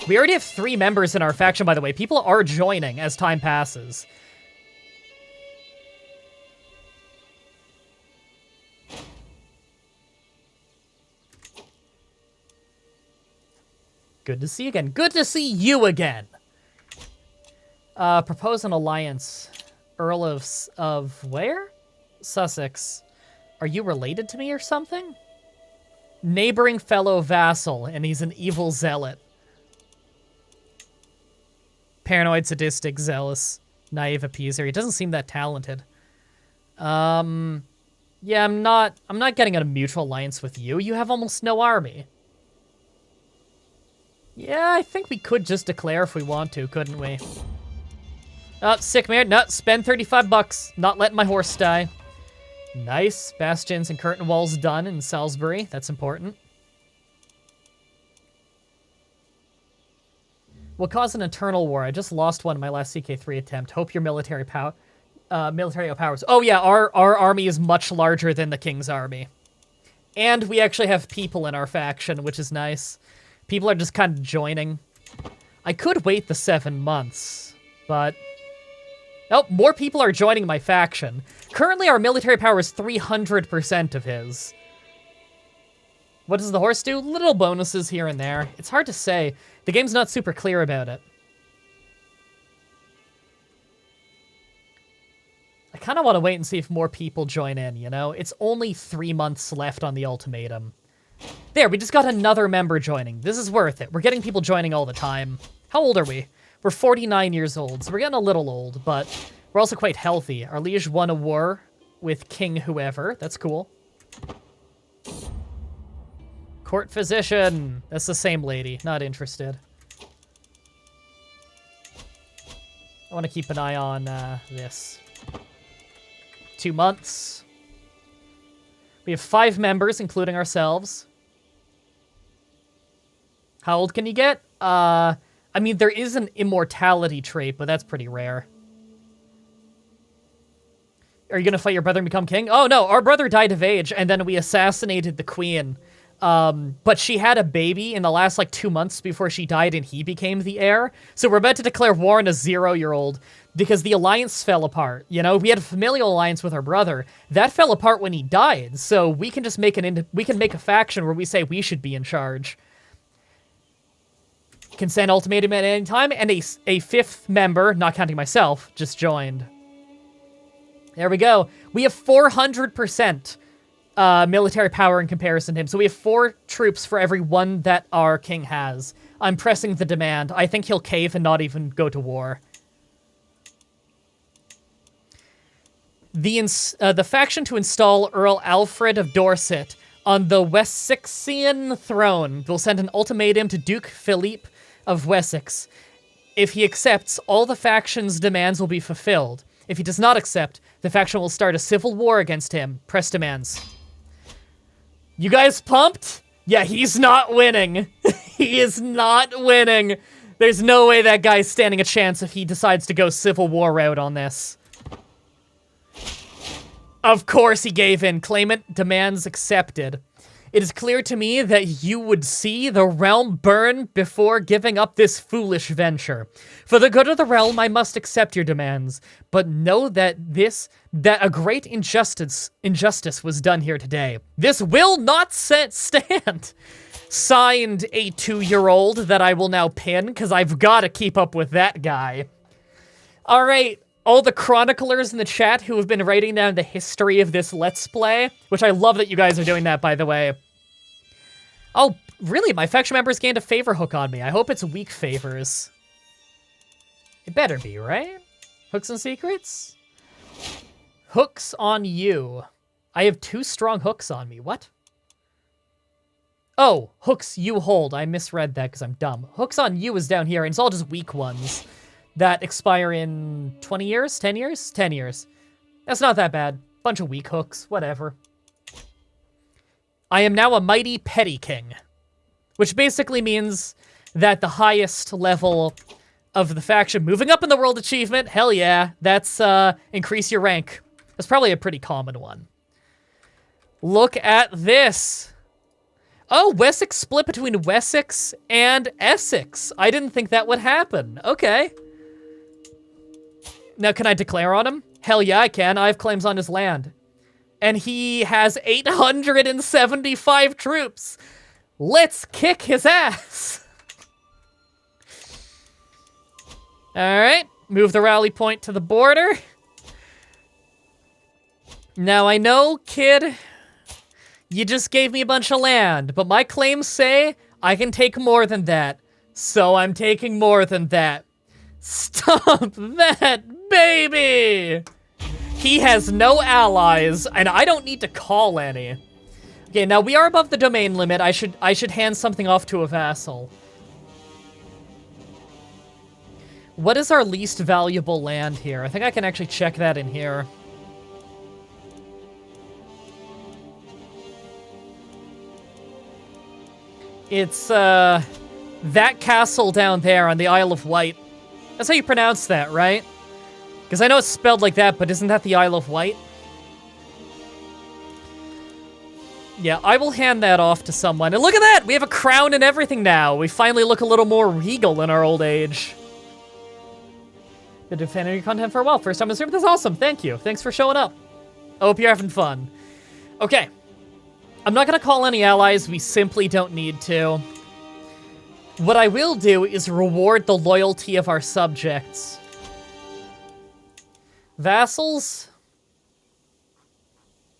We already have 3 members in our faction, by the way. People are joining as time passes. Good to see you again. Good to see you again. Propose an alliance. Earl of where? Sussex. Are you related to me or something? Neighboring fellow vassal, and he's an evil zealot. Paranoid, sadistic, zealous, naive appeaser. He doesn't seem that talented. Yeah, I'm not getting a mutual alliance with you. You have almost no army. Yeah, I think we could just declare if we want to, couldn't we? Oh, sick man. No, spend 35 bucks. Not letting my horse die. Nice. Bastions and curtain walls done in Salisbury. That's important. Will cause an internal war. I just lost one in my last CK3 attempt. Hope your military powers. Oh yeah, our army is much larger than the king's army. And we actually have people in our faction, which is nice. People are just kind of joining. I could wait the 7 months, but... Oh, more people are joining my faction. Currently, our military power is 300% of his. What does the horse do? Little bonuses here and there. It's hard to say. The game's not super clear about it. I kind of want to wait and see if more people join in, you know? It's only 3 months left on the ultimatum. There, we just got another member joining. This is worth it. We're getting people joining all the time. How old are we? We're 49 years old, so we're getting a little old, but we're also quite healthy. Our liege won a war with King whoever. That's cool. Court physician. That's the same lady. Not interested. I want to keep an eye on this. 2 months. We have 5 members, including ourselves. How old can you get? I mean, there is an immortality trait, but that's pretty rare. Are you gonna fight your brother and become king? Oh, no, our brother died of age, and then we assassinated the queen. But she had a baby in the last, 2 months before she died, and he became the heir. So we're about to declare war on a 0-year-old, because the alliance fell apart. You know, we had a familial alliance with our brother. That fell apart when he died, so we can just make a faction where we say we should be in charge. Can send ultimatum at any time, and a 5th member, not counting myself, just joined. There we go. We have 400% military power in comparison to him, so we have 4 troops for every 1 that our king has. I'm pressing the demand. I think he'll cave and not even go to war. The faction to install Earl Alfred of Dorset on the Wessexian throne will send an ultimatum to Duke Philippe of Wessex. If he accepts, all the faction's demands will be fulfilled. If he does not accept, the faction will start a civil war against him. Press demands. You guys pumped? Yeah, he's not winning. He is not winning. There's no way that guy's standing a chance if he decides to go civil war route on this. Of course he gave in. Claimant demands accepted. It is clear to me that you would see the realm burn before giving up this foolish venture. For the good of the realm, I must accept your demands, but know that a great injustice was done here today. This will not stand. Signed, a 2-year-old that I will now pin, because I've got to keep up with that guy. All right. All the chroniclers in the chat who have been writing down the history of this Let's Play, which I love that you guys are doing that, by the way. Oh, really? My faction members gained a favor hook on me. I hope it's weak favors. It better be, right? Hooks and secrets? Hooks on you. I have 2 strong hooks on me. What? Oh, hooks you hold. I misread that because I'm dumb. Hooks on you is down here, and it's all just weak ones that expire in 20 years? 10 years? 10 years. That's not that bad. Bunch of weak hooks. Whatever. I am now a mighty petty king, which basically means that the highest level of the faction moving up in the world achievement, hell yeah, that's increase your rank. That's probably a pretty common one. Look at this. Oh, Wessex split between Wessex and Essex. I didn't think that would happen. Okay. Now, can I declare on him? Hell yeah, I can. I have claims on his land. And he has 875 troops. Let's kick his ass. All right, move the rally point to the border. Now, I know, kid, you just gave me a bunch of land, but my claims say I can take more than that. So I'm taking more than that. Stop that, baby! He has no allies, and I don't need to call any. Okay, now we are above the domain limit. I should hand something off to a vassal. What is our least valuable land here? I think I can actually check that in here. It's, that castle down there on the Isle of Wight. That's how you pronounce that, right? Because I know it's spelled like that, but isn't that the Isle of Wight? Yeah, I will hand that off to someone. And look at that! We have a crown and everything now. We finally look a little more regal in our old age. Been defending your content for a while. First time in stream. That's awesome. Thank you. Thanks for showing up. I hope you're having fun. Okay. I'm not going to call any allies. We simply don't need to. What I will do is reward the loyalty of our subjects. Vassals.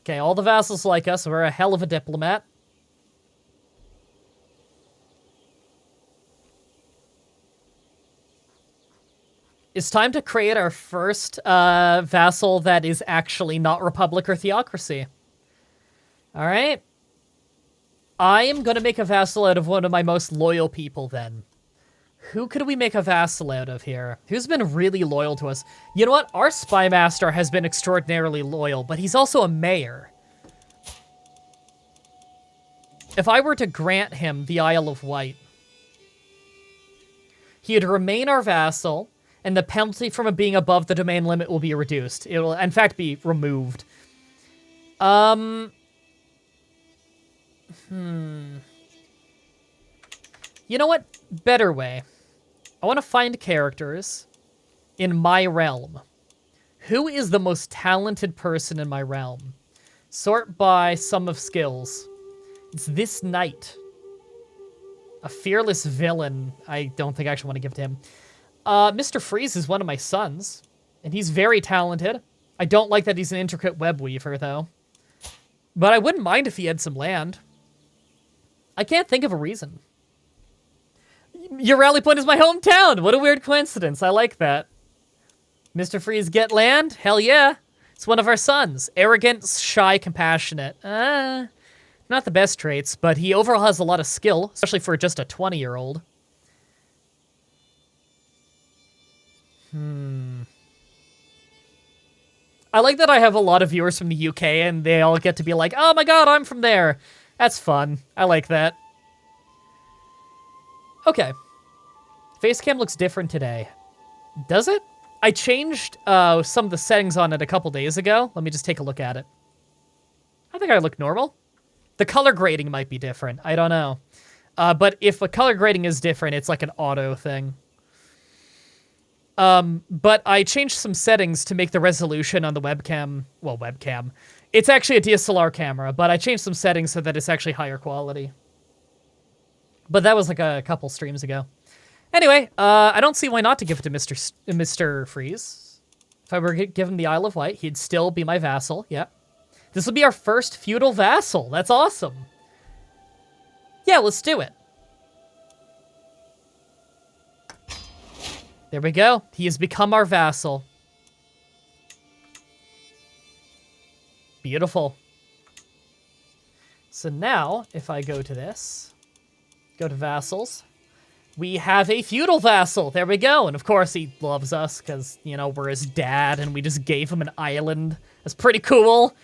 Okay, all the vassals like us. We're a hell of a diplomat. It's time to create our first vassal that is actually not republic or theocracy. All right. I am going to make a vassal out of one of my most loyal people then. Who could we make a vassal out of here? Who's been really loyal to us? You know what? Our spy master has been extraordinarily loyal, but he's also a mayor. If I were to grant him the Isle of Wight, he'd remain our vassal, and the penalty from being above the domain limit will be reduced. It will, in fact, be removed. You know what? Better way. I want to find characters in my realm. Who is the most talented person in my realm? Sort by sum of skills. It's this knight. A fearless villain. I don't think I actually want to give it to him. Mr. Freeze is one of my sons, and he's very talented. I don't like that he's an intricate web weaver, though. But I wouldn't mind if he had some land. I can't think of a reason. Your rally point is my hometown! What a weird coincidence. I like that. Mr. Freeze, get land? Hell yeah. It's one of our sons. Arrogant, shy, compassionate. Not the best traits, but he overall has a lot of skill, especially for just a 20-year-old. I like that I have a lot of viewers from the UK, and they all get to be like, oh my god, I'm from there. That's fun. I like that. Okay. Facecam looks different today. Does it? I changed some of the settings on it a couple days ago. Let me just take a look at it. I think I look normal. The color grading might be different. I don't know. But if a color grading is different, it's like an auto thing. But I changed some settings to make the resolution on the webcam... Well, webcam. It's actually a DSLR camera, but I changed some settings so that it's actually higher quality. But that was like a couple streams ago. Anyway, I don't see why not to give it to Mr. Freeze. If I were to give him the Isle of Wight, he'd still be my vassal. Yep. This will be our first feudal vassal. That's awesome. Yeah, let's do it. There we go. He has become our vassal. Beautiful. So now, if I go to this, go to vassals, we have a feudal vassal. There we go. And of course he loves us because, you know, we're his dad and we just gave him an island. That's pretty cool.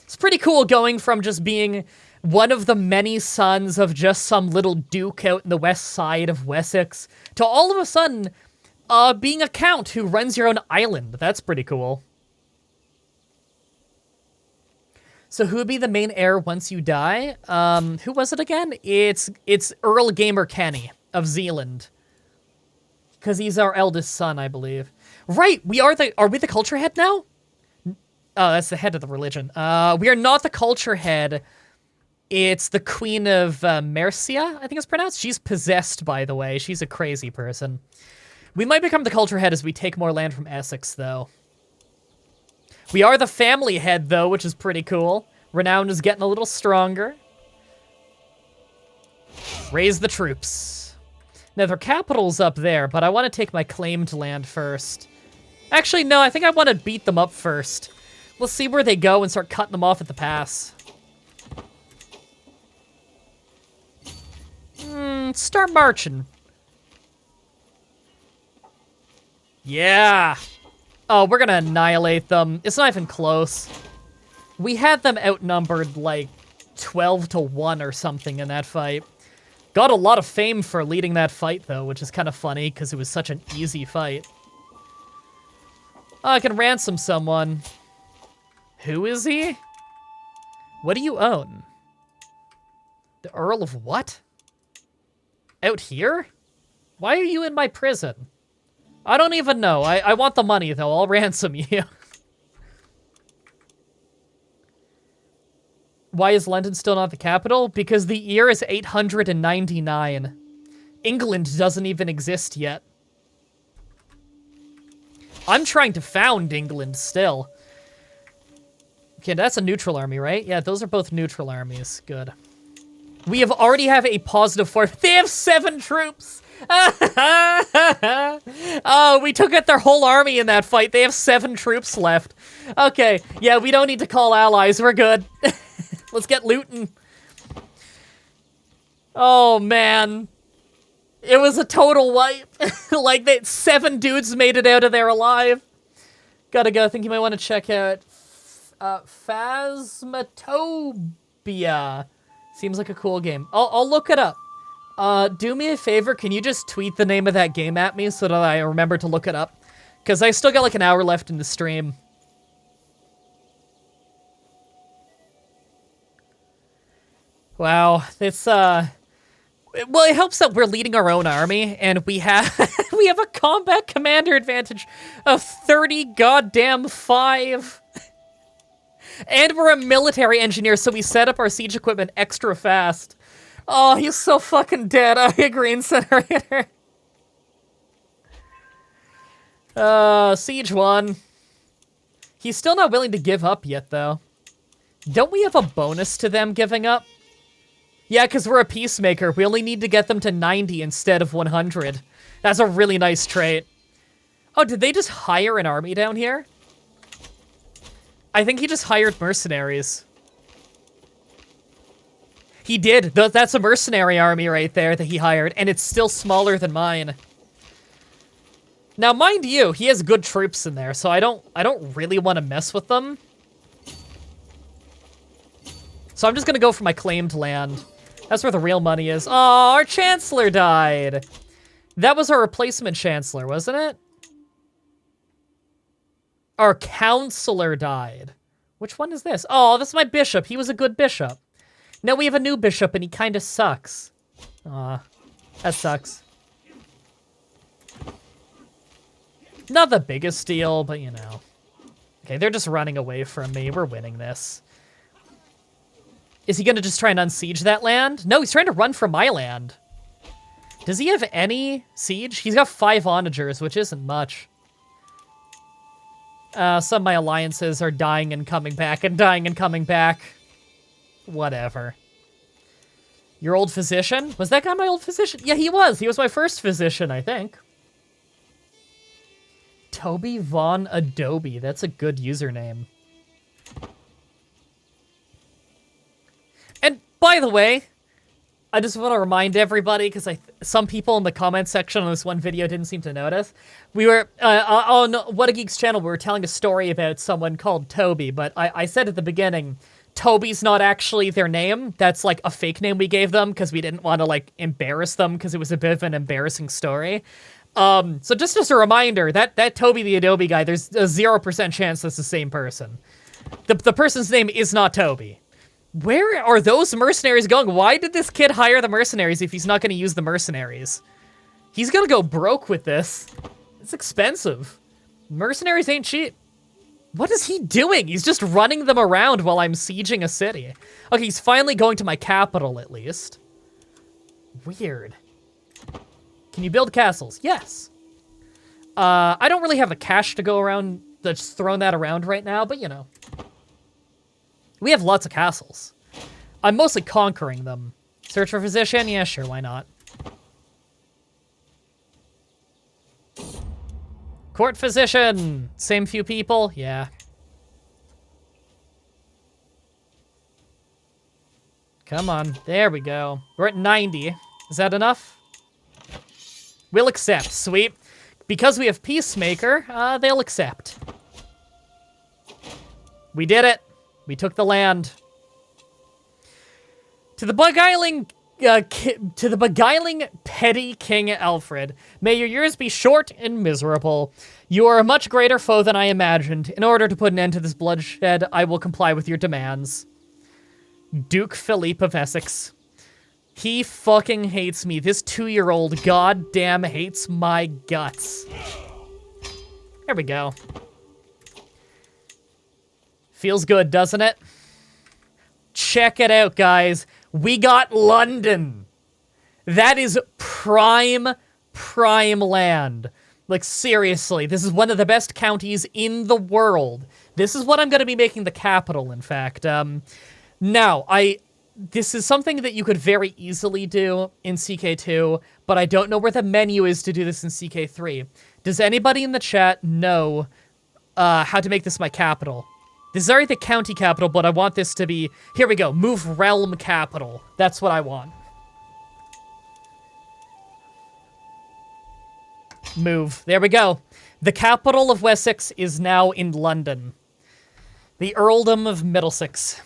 It's pretty cool going from just being one of the many sons of just some little duke out in the west side of Wessex to all of a sudden being a count who runs your own island. That's pretty cool. So who would be the main heir once you die? Who was it again? It's Earl Gamer Kenny of Zealand. Because he's our eldest son, I believe. Right, are we the culture head now? Oh, that's the head of the religion. We are not the culture head. It's the Queen of Mercia, I think it's pronounced. She's possessed, by the way. She's a crazy person. We might become the culture head as we take more land from Essex, though. We are the family head, though, which is pretty cool. Renown is getting a little stronger. Raise the troops. Now, their capital's up there, but I want to take my claimed land first. Actually, no, I think I want to beat them up first. Let's see where they go and start cutting them off at the pass. Start marching. Yeah. Oh, we're gonna annihilate them. It's not even close. We had them outnumbered like 12-1 or something in that fight. Got a lot of fame for leading that fight, though, which is kind of funny because it was such an easy fight. Oh, I can ransom someone. Who is he? What do you own? The Earl of what? Out here? Why are you in my prison? I don't even know. I want the money, though. I'll ransom you. Why is London still not the capital? Because the year is 899. England doesn't even exist yet. I'm trying to found England still. Okay, that's a neutral army, right? Yeah, those are both neutral armies. Good. We already have a positive force. They have 7 troops! Oh, we took out their whole army in that fight. They have 7 troops left. Okay, yeah, we don't need to call allies. We're good. Let's get looting. Oh, man. It was a total wipe. Like, 7 dudes made it out of there alive. Gotta go. I think you might want to check out Phasmatopia. Seems like a cool game. I'll look it up. Do me a favor, can you just tweet the name of that game at me so that I remember to look it up? Because I still got like an hour left in the stream. Wow, it's, well, it helps that we're leading our own army, and we have, we have a combat commander advantage of 30 goddamn 5. And we're a military engineer, so we set up our siege equipment extra fast. Oh, he's so fucking dead. I agree, Incinerator. Siege 1. He's still not willing to give up yet, though. Don't we have a bonus to them giving up? Yeah, because we're a Peacemaker. We only need to get them to 90 instead of 100. That's a really nice trait. Oh, did they just hire an army down here? I think he just hired mercenaries. He did. That's a mercenary army right there that he hired, and it's still smaller than mine. Now, mind you, he has good troops in there, so I don't really want to mess with them. So I'm just gonna go for my claimed land. That's where the real money is. Oh, our Chancellor died. That was our replacement Chancellor, wasn't it? Our Counselor died. Which one is this? Oh, this is my bishop. He was a good bishop. Now we have a new bishop, and he kind of sucks. Aw, that sucks. Not the biggest deal, but you know. Okay, they're just running away from me. We're winning this. Is he gonna just try and unsiege that land? No, he's trying to run from my land. Does he have any siege? He's got 5 onagers, which isn't much. Some of my alliances are dying and coming back and dying and coming back. Whatever. Your old physician? Was that guy my old physician? Yeah, he was. He was my first physician, I think. Toby Von Adobe. That's a good username. And by the way, I just want to remind everybody, because some people in the comment section on this one video didn't seem to notice. We were, on What a Geek's channel, we were telling a story about someone called Toby, but I said at the beginning, Toby's not actually their name. That's like a fake name we gave them because we didn't want to like embarrass them because it was a bit of an embarrassing story. So just as a reminder, that Toby the Adobe guy, there's a 0% chance that's the same person. The person's name is not Toby. Where are those mercenaries going? Why did this kid hire the mercenaries if he's not going to use the mercenaries? He's going to go broke with this. It's expensive. Mercenaries ain't cheap. What is he doing? He's just running them around while I'm sieging a city. Okay, he's finally going to my capital, at least. Weird. Can you build castles? Yes. I don't really have the cash to go around just throwing that around right now, but you know. We have lots of castles. I'm mostly conquering them. Search for physician? Yeah, sure, why not? Court physician! Same few people? Yeah. Come on, there we go. We're at 90. Is that enough? We'll accept, sweet. Because we have Peacemaker, they'll accept. We did it. We took the land. To the beguiling petty King Alfred, may your years be short and miserable. You are a much greater foe than I imagined. In order to put an end to this bloodshed, I will comply with your demands. Duke Philippe of Wessex. He fucking hates me. This 2-year-old goddamn hates my guts. There we go. Feels good, doesn't it? Check it out, guys. We got London. That is prime land. Like, seriously, this is one of the best counties in the world. This is what I'm going to be making the capital, in fact. Now, this is something that you could very easily do in CK2, but I don't know where the menu is to do this in CK3. Does anybody in the chat know how to make this my capital? This is already the county capital, but I want this to be... Here we go. Move realm capital. That's what I want. Move. There we go. The capital of Wessex is now in London. The Earldom of Middlesex.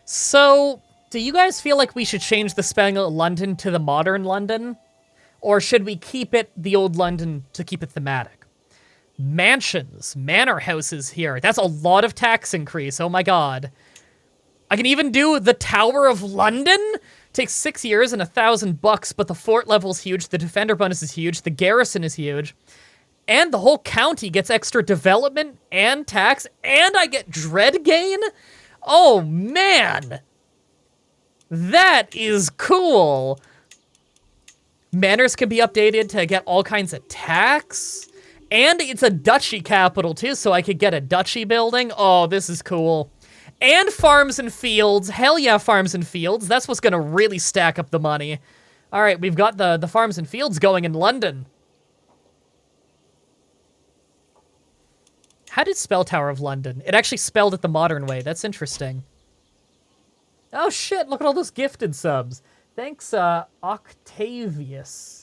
So, do you guys feel like we should change the spelling of London to the modern London? Or should we keep it the old London to keep it thematic? Mansions, manor houses here. That's a lot of tax increase. Oh my god. I can even do the Tower of London? Takes 6 years and $1,000, but the fort level's huge, the defender bonus is huge, the garrison is huge, and the whole county gets extra development and tax, and I get dread gain? Oh man! That is cool! Manors can be updated to get all kinds of tax. And it's a duchy capital, too, so I could get a duchy building. Oh, this is cool. And farms and fields. Hell yeah, farms and fields. That's what's going to really stack up the money. All right, we've got the farms and fields going in London. How did spell Tower of London? It actually spelled it the modern way. That's interesting. Oh, shit. Look at all those gifted subs. Thanks, Octavius.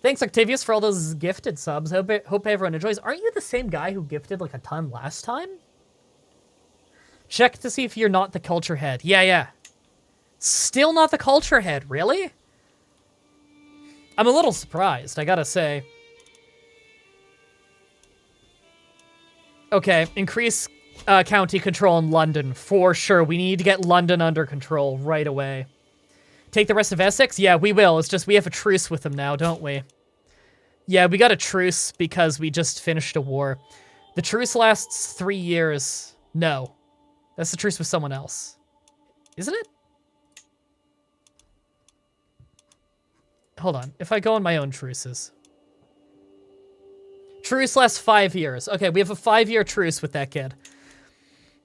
Thanks, Octavius, for all those gifted subs. Hope everyone enjoys. Aren't you the same guy who gifted, like, a ton last time? Check to see if you're not the culture head. Yeah. Still not the culture head, really? I'm a little surprised, I gotta say. Okay, increase county control in London, for sure. We need to get London under control right away. Take the rest of Essex? Yeah, we will. It's just we have a truce with them now, don't we? Yeah, we got a truce because we just finished a war. The truce lasts 3 years. No. That's the truce with someone else. Isn't it? Hold on. If I go on my own truces. Truce lasts 5 years. Okay, we have a 5-year truce with that kid.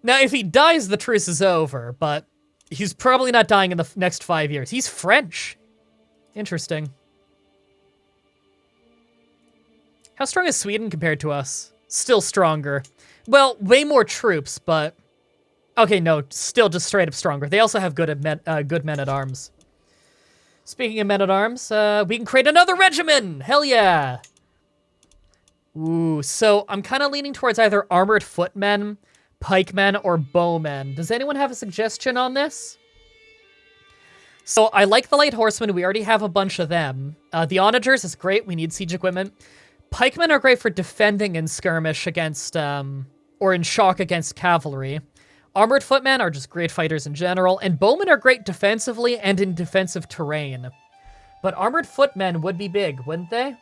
Now, if he dies, the truce is over, but... he's probably not dying in the next 5 years. He's French. Interesting. How strong is Sweden compared to us? Still stronger. Well, way more troops, but... okay, no, still just straight up stronger. They also have good men-at-arms. Speaking of men-at-arms, we can create another regiment! Hell yeah! Ooh, so I'm kind of leaning towards either armored footmen, pikemen, or bowmen. Does anyone have a suggestion on this? So I like the light horsemen. We already have a bunch of them. The onagers is great. We need siege equipment. Pikemen are great for defending in skirmish against, or in shock against cavalry. Armored footmen are just great fighters in general, and bowmen are great defensively and in defensive terrain. But armored footmen would be big, wouldn't they?